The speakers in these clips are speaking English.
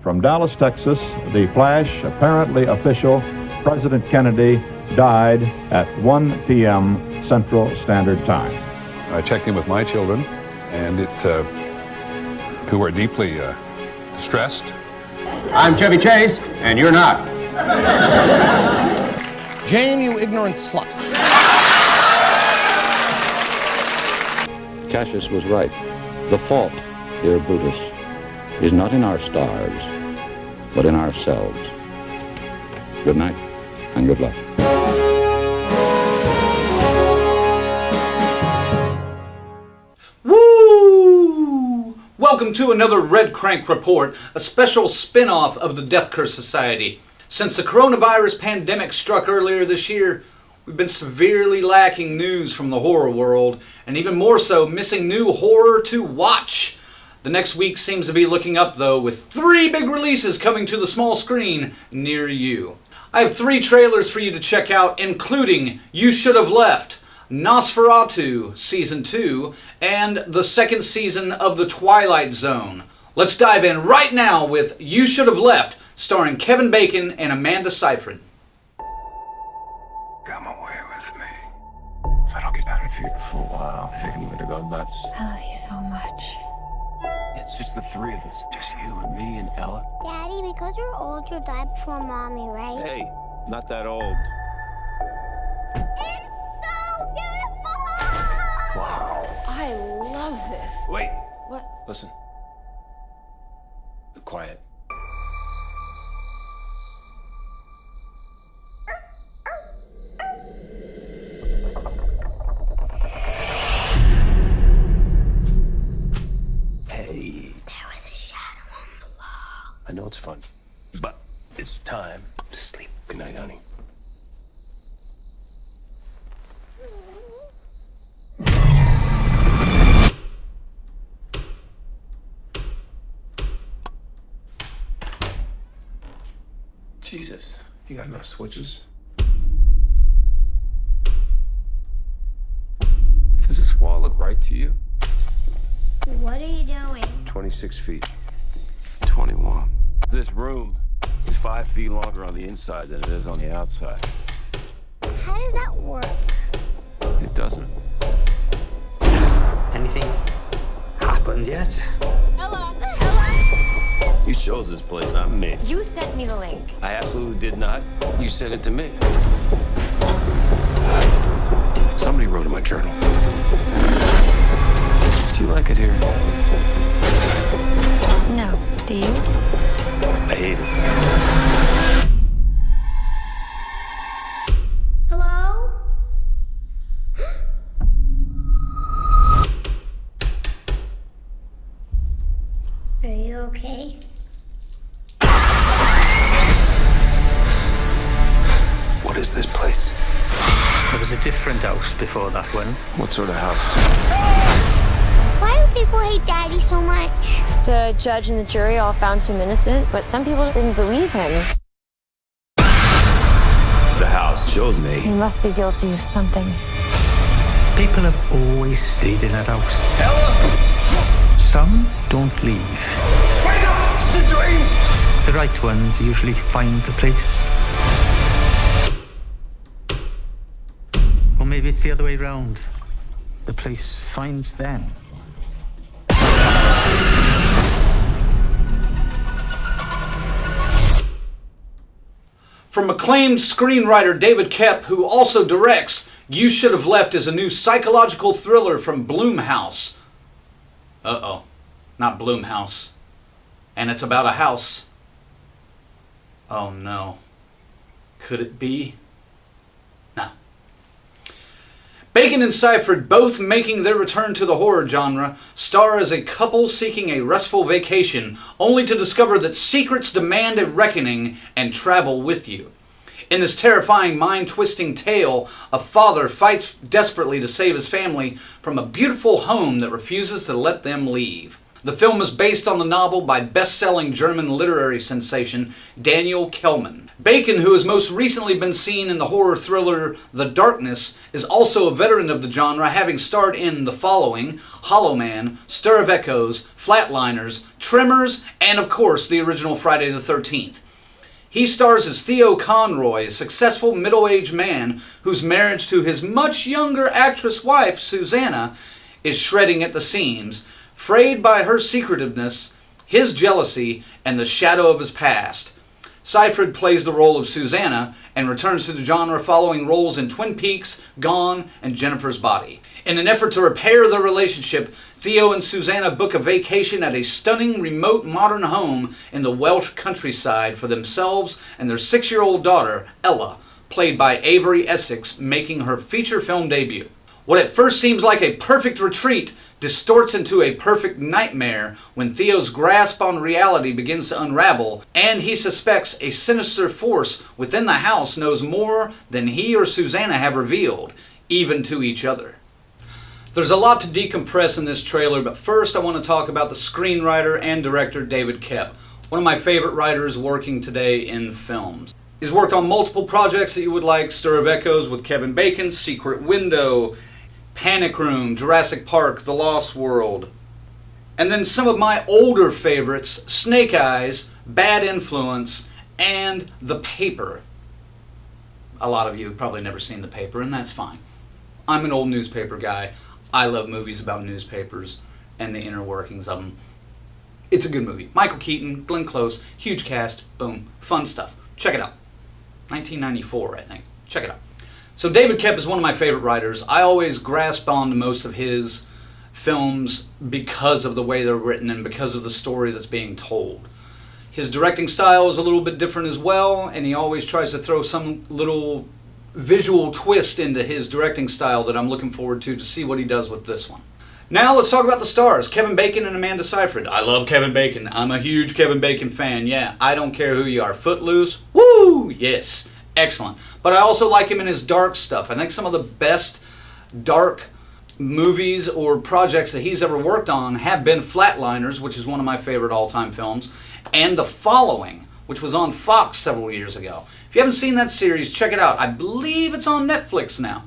from Dallas, Texas, the flash, apparently official, President Kennedy died at 1 p.m. Central Standard Time. I checked in with my children, and who are deeply distressed. I'm Chevy Chase, and you're not. Jane, you ignorant slut. Cassius was right. The fault, dear Brutus, is not in our stars, but in ourselves. Good night, and good luck. Woo! Welcome to another Redcranke Report, a special spin-off of the Death Curse Society. Since the coronavirus pandemic struck earlier this year, we've been severely lacking news from the horror world, and even more so, missing new horror to watch. The next week seems to be looking up, though, with 3 big releases coming to the small screen near you. I have 3 trailers for you to check out, including You Should Have Left, Nosferatu Season 2, and the 2nd season of the Twilight Zone. Let's dive in right now with You Should Have Left, starring Kevin Bacon and Amanda Seyfried. Come away with me. If I don't get out of here for a while, I think I'm gonna go nuts. I love you so much. It's just the 3 of us. Just you and me and Ella. Daddy, because you're old, you'll die before Mommy, right? Hey, not that old. It's so beautiful! Wow. I love this. Wait. What? Listen. Be quiet. Hey. There was a shadow on the wall. I know it's fun, but it's time to sleep. Good night, honey. Jesus, you got enough switches? Does this wall look right to you? What are you doing? 26 feet. 21. This room is 5 feet longer on the inside than it is on the outside. How does that work? It doesn't. Anything happened yet? Ella! You chose this place, not me. You sent me the link. I absolutely did not. You sent it to me. Somebody wrote in my journal. Do you like it here? No. Do you? I hate it. Hello? Are you okay? What is this place? There was a different house before that one. What sort of house? Why do people hate Daddy so much? The judge and the jury all found him innocent, but some people didn't believe him. The house shows me. He must be guilty of something. People have always stayed in that house. Some don't leave. Wake up! It's a dream! The right ones usually find the place. Or maybe it's the other way round. The place finds them. From acclaimed screenwriter David Koepp, who also directs You Should Have Left, is a new psychological thriller from Blumhouse. Uh-oh. Not Blumhouse. And it's about a house. Oh no. Could it be? No. Bacon and Seyfried, both making their return to the horror genre, star as a couple seeking a restful vacation, only to discover that secrets demand a reckoning and travel with you. In this terrifying, mind-twisting tale, a father fights desperately to save his family from a beautiful home that refuses to let them leave. The film is based on the novel by best-selling German literary sensation Daniel Kellman. Bacon, who has most recently been seen in the horror thriller The Darkness, is also a veteran of the genre, having starred in the following: Hollow Man, Stir of Echoes, Flatliners, Tremors, and of course the original Friday the 13th. He stars as Theo Conroy, a successful middle-aged man whose marriage to his much younger actress wife, Susanna, is shredding at the seams, frayed by her secretiveness, his jealousy, and the shadow of his past. Seyfried plays the role of Susanna and returns to the genre following roles in Twin Peaks, Gone, and Jennifer's Body. In an effort to repair their relationship, Theo and Susanna book a vacation at a stunning, remote, modern home in the Welsh countryside for themselves and their 6-year-old daughter, Ella, played by Avery Essex, making her feature film debut. What at first seems like a perfect retreat distorts into a perfect nightmare when Theo's grasp on reality begins to unravel, and he suspects a sinister force within the house knows more than he or Susanna have revealed, even to each other. There's a lot to decompress in this trailer, but first I want to talk about the screenwriter and director David Koepp, one of my favorite writers working today in films. He's worked on multiple projects that you would like: Stir of Echoes with Kevin Bacon, Secret Window, Panic Room, Jurassic Park, The Lost World. And then some of my older favorites: Snake Eyes, Bad Influence, and The Paper. A lot of you have probably never seen The Paper, and that's fine. I'm an old newspaper guy. I love movies about newspapers and the inner workings of them. It's a good movie. Michael Keaton, Glenn Close, huge cast, boom, fun stuff. Check it out. 1994, I think. Check it out. So David Koepp is one of my favorite writers. I always grasp on to most of his films because of the way they're written and because of the story that's being told. His directing style is a little bit different as well, and he always tries to throw some little visual twist into his directing style that I'm looking forward to see what he does with this one. Now let's talk about the stars, Kevin Bacon and Amanda Seyfried. I love Kevin Bacon. I'm a huge Kevin Bacon fan. Yeah, I don't care who you are. Footloose, woo, yes, excellent. But I also like him in his dark stuff. I think some of the best dark movies or projects that he's ever worked on have been Flatliners, which is one of my favorite all-time films, and The Following, which was on Fox several years ago. If you haven't seen that series, check it out. I believe it's on Netflix now.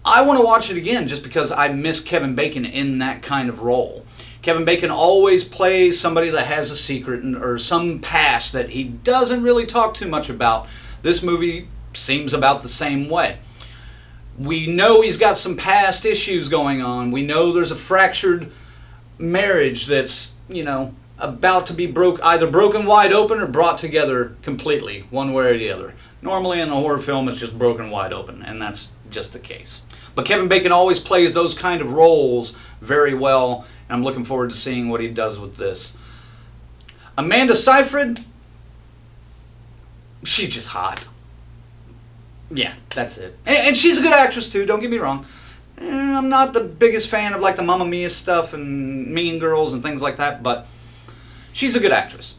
I want to watch it again just because I miss Kevin Bacon in that kind of role. Kevin Bacon always plays somebody that has a secret or some past that he doesn't really talk too much about. This movie seems about the same way. We know he's got some past issues going on. We know there's a fractured marriage that's, about to be either broken wide open or brought together completely, one way or the other. Normally in a horror film it's just broken wide open, and that's just the case. But Kevin Bacon always plays those kind of roles very well, and I'm looking forward to seeing what he does with this. Amanda Seyfried, she's just hot. Yeah, that's it. And she's a good actress too, don't get me wrong. I'm not the biggest fan of like the Mamma Mia stuff and Mean Girls and things like that, but she's a good actress.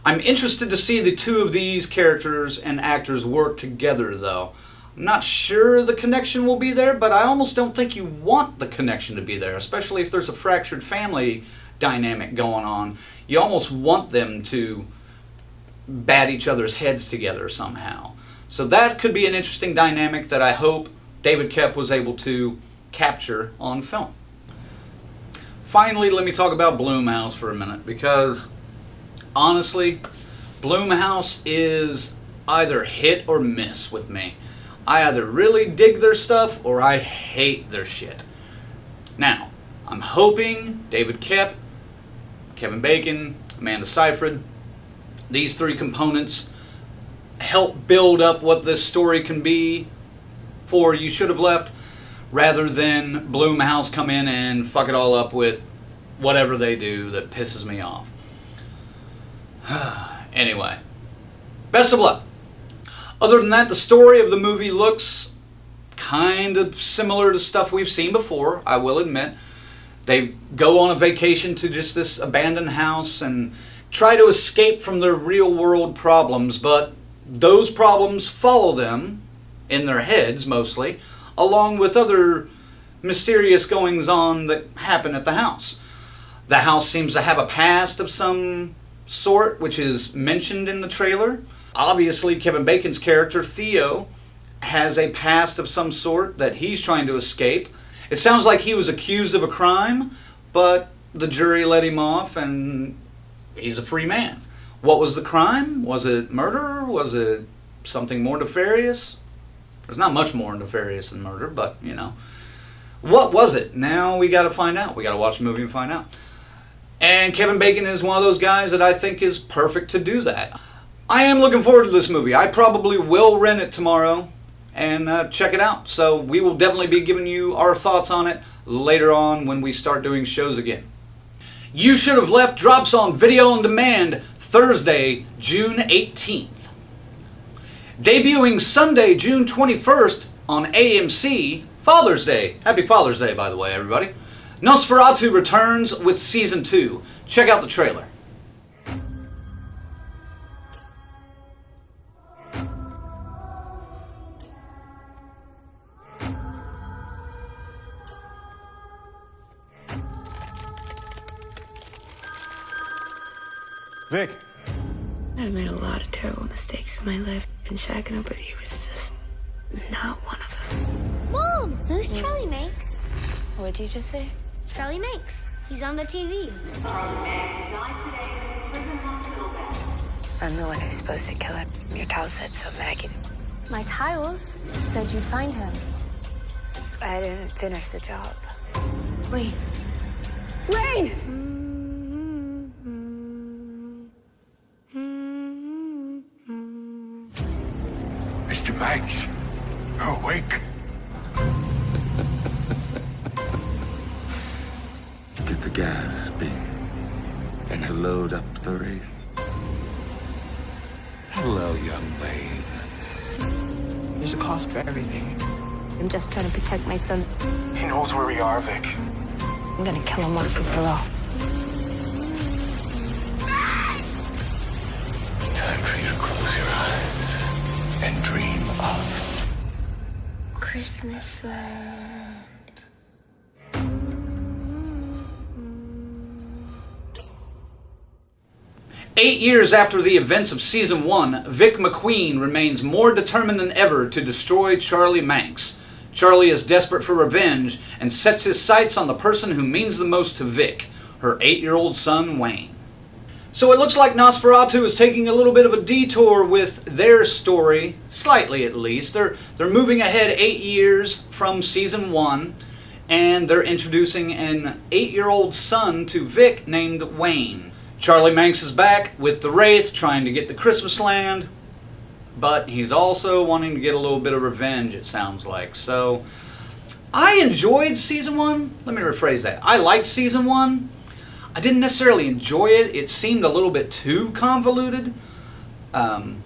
I'm interested to see the two of these characters and actors work together though. I'm not sure the connection will be there, but I almost don't think you want the connection to be there, especially if there's a fractured family dynamic going on. You almost want them to bat each other's heads together somehow. So that could be an interesting dynamic that I hope David Koepp was able to capture on film. Finally, let me talk about Blumhouse for a minute, because honestly, Blumhouse is either hit or miss with me. I either really dig their stuff or I hate their shit. Now, I'm hoping David Koepp, Kevin Bacon, Amanda Seyfried, these three components help build up what this story can be for You Should Have Left, rather than Blumhouse come in and fuck it all up with whatever they do that pisses me off. Anyway, best of luck. Other than that, the story of the movie looks kind of similar to stuff we've seen before, I will admit. They go on a vacation to just this abandoned house and try to escape from their real world problems, but those problems follow them, in their heads mostly, along with other mysterious goings on that happen at the house. The house seems to have a past of some sort, which is mentioned in the trailer. Obviously, Kevin Bacon's character, Theo, has a past of some sort that he's trying to escape. It sounds like he was accused of a crime, but the jury let him off and he's a free man. What was the crime? Was it murder? Was it something more nefarious? There's not much more nefarious than murder, but, you know. What was it? Now we got to find out. We got to watch the movie and find out. And Kevin Bacon is one of those guys that I think is perfect to do that. I am looking forward to this movie. I probably will rent it tomorrow and check it out. So we will definitely be giving you our thoughts on it later on when we start doing shows again. You Should Have Left drops on video on demand Thursday, June 18th. Debuting Sunday, June 21st on AMC, Father's Day. Happy Father's Day, by the way, everybody. Nosferatu returns with Season 2. Check out the trailer. Vic. I've made a lot of terrible mistakes in my life, and shacking up with you was just not one of them. Mom, who's Charlie Manx? What did you just say? Charlie Manx. He's on the TV. Charlie Manx resigned today in his prison hospital bed. I'm the one who's supposed to kill him. Your towel said so, Maggie. My tiles said you'd find him. I didn't finish the job. Wait. Rain! Mr. Banks, you're awake. Get the gas, B. And to load up the wraith. Hello, young Wayne. There's a cost for everything. I'm just trying to protect my son. He knows where we are, Vic. I'm gonna kill him once and for all. It's time for you to close your eyes and dream of Christmas Land. Eight years after the events of Season 1, Vic McQueen remains more determined than ever to destroy Charlie Manx. Charlie is desperate for revenge and sets his sights on the person who means the most to Vic, her 8-year-old son, Wayne. So it looks like Nosferatu is taking a little bit of a detour with their story, slightly at least. They're moving ahead 8 years from Season 1, and they're introducing an 8-year-old son to Vic named Wayne. Charlie Manx is back with the Wraith trying to get the Christmas Land, but he's also wanting to get a little bit of revenge, it sounds like. So I enjoyed Season 1. Let me rephrase that. I liked Season 1. I didn't necessarily enjoy it. It seemed a little bit too convoluted. But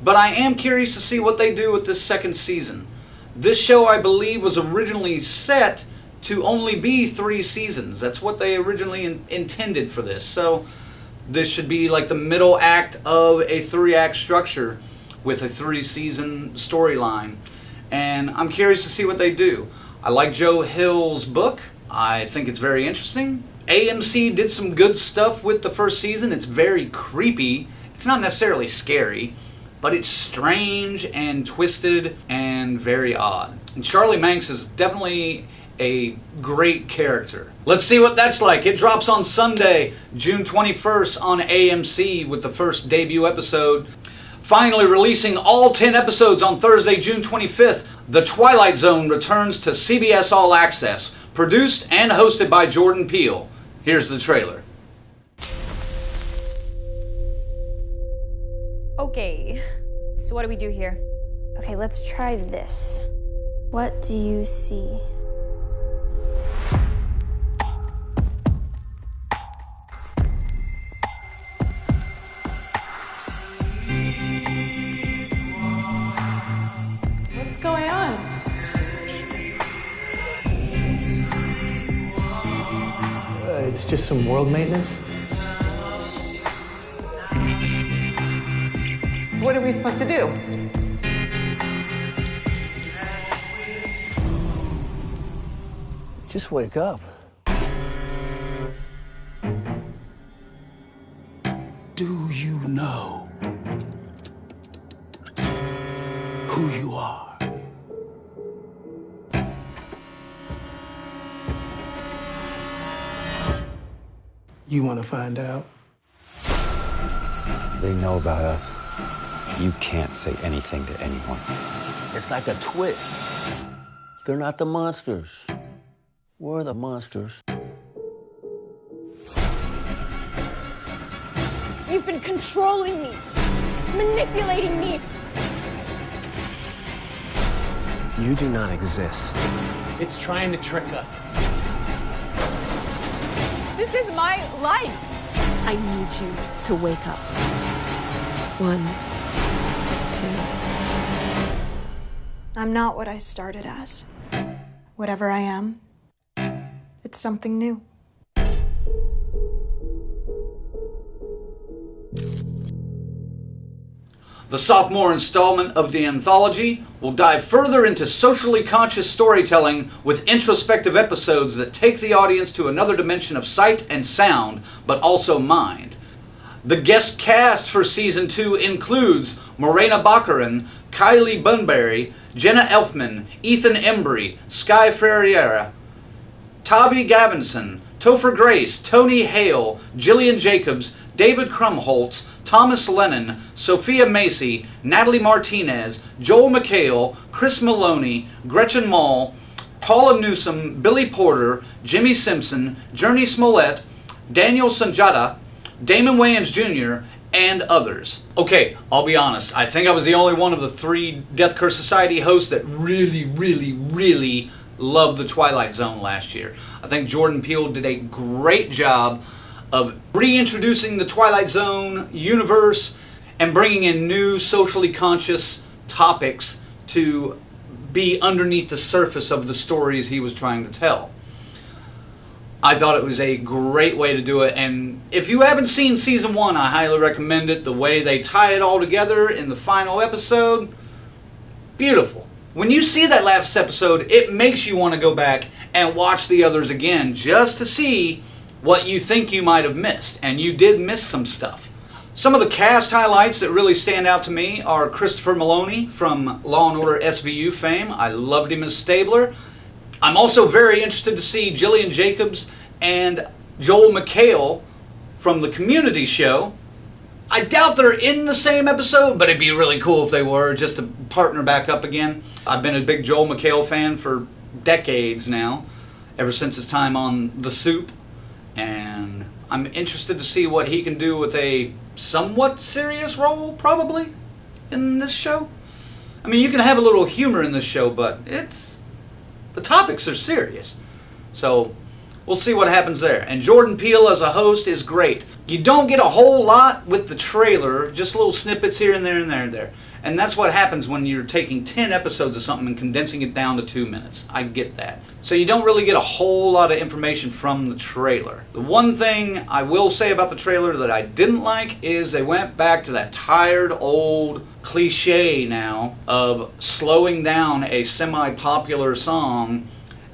I am curious to see what they do with this second season. This show, I believe, was originally set to only be 3 seasons. That's what they originally intended for this. So this should be like the middle act of a 3-act structure with a 3-season storyline. And I'm curious to see what they do. I like Joe Hill's book. I think it's very interesting. AMC did some good stuff with the first season. It's very creepy. It's not necessarily scary, but it's strange and twisted and very odd. And Charlie Manx is definitely a great character. Let's see what that's like. It drops on Sunday, June 21st on AMC with the first debut episode. Finally releasing all 10 episodes on Thursday, June 25th, The Twilight Zone returns to CBS All Access, produced and hosted by Jordan Peele. Here's the trailer. Okay, so what do we do here? Okay, let's try this. What do you see? What's going on? It's just some world maintenance. What are we supposed to do? Just wake up. know who you are. You want to find out? They know about us. You can't say anything to anyone. It's like a twist. They're not the monsters. We're the monsters. You've been controlling me, manipulating me. You do not exist. It's trying to trick us. This is my life. I need you to wake up. 1, 2. I'm not what I started as. Whatever I am, it's something new. The sophomore installment of the anthology will dive further into socially conscious storytelling with introspective episodes that take the audience to another dimension of sight and sound, but also mind. The guest cast for Season 2 includes Morena Baccarin, Kylie Bunbury, Jenna Elfman, Ethan Embry, Sky Ferreira, Tavi Gavinson, Topher Grace, Tony Hale, Jillian Jacobs, David Krumholtz, Thomas Lennon, Sophia Macy, Natalie Martinez, Joel McHale, Chris Maloney, Gretchen Mall, Paula Newsome, Billy Porter, Jimmy Simpson, Journey Smollett, Daniel Sanjata, Damon Wayans Jr., and others. Okay, I'll be honest. I think I was the only one of the 3 Death Curse Society hosts that really loved the Twilight Zone last year. I think Jordan Peele did a great job of reintroducing the Twilight Zone universe and bringing in new socially conscious topics to be underneath the surface of the stories he was trying to tell. I thought it was a great way to do it, and if you haven't seen Season 1, I highly recommend it. The way they tie it all together in the final episode, beautiful. When you see that last episode, it makes you want to go back and watch the others again just to see what you think you might have missed, and you did miss some stuff. Some of the cast highlights that really stand out to me are Christopher Maloney from Law & Order SVU fame. I loved him as Stabler. I'm also very interested to see Jillian Jacobs and Joel McHale from the Community show. I doubt they're in the same episode, but it'd be really cool if they were, just to partner back up again. I've been a big Joel McHale fan for decades now, ever since his time on The Soup, and I'm interested to see what he can do with a somewhat serious role, probably, in this show. I mean, you can have a little humor in this show, but the topics are serious. So we'll see what happens there. And Jordan Peele as a host is great. You don't get a whole lot with the trailer, just little snippets here and there and there and there. And that's what happens when you're taking 10 episodes of something and condensing it down to 2 minutes. I get that. So you don't really get a whole lot of information from the trailer. The one thing I will say about the trailer that I didn't like is they went back to that tired old cliche now of slowing down a semi-popular song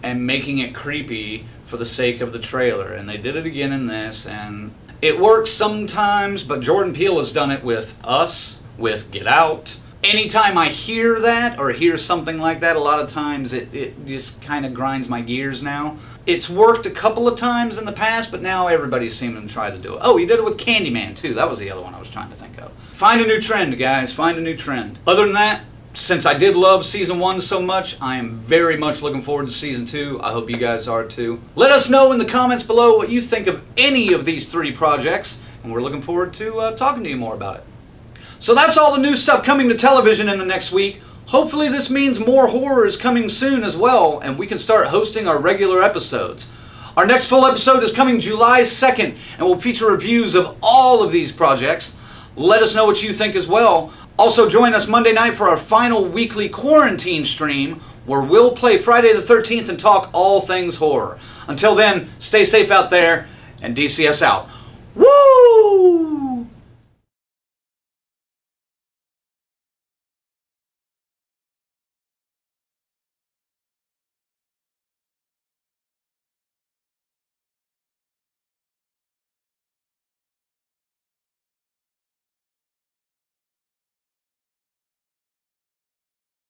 and making it creepy for the sake of the trailer. And they did it again in this, and it works sometimes, but Jordan Peele has done it with Us, with Get Out. Anytime I hear that or hear something like that, a lot of times it just kind of grinds my gears now. It's worked a couple of times in the past, but now everybody's seen him try to do it. Oh, he did it with Candyman too. That was the other one I was trying to think of. Find a new trend, guys. Find a new trend. Other than that, since I did love Season 1 so much, I am very much looking forward to Season 2. I hope you guys are too. Let us know in the comments below what you think of any of these 3 projects, and we're looking forward to talking to you more about it. So that's all the new stuff coming to television in the next week. Hopefully this means more horror is coming soon as well, and we can start hosting our regular episodes. Our next full episode is coming July 2nd, and will feature reviews of all of these projects. Let us know what you think as well. Also join us Monday night for our final weekly quarantine stream, where we'll play Friday the 13th and talk all things horror. Until then, stay safe out there, and DCS out. Woo!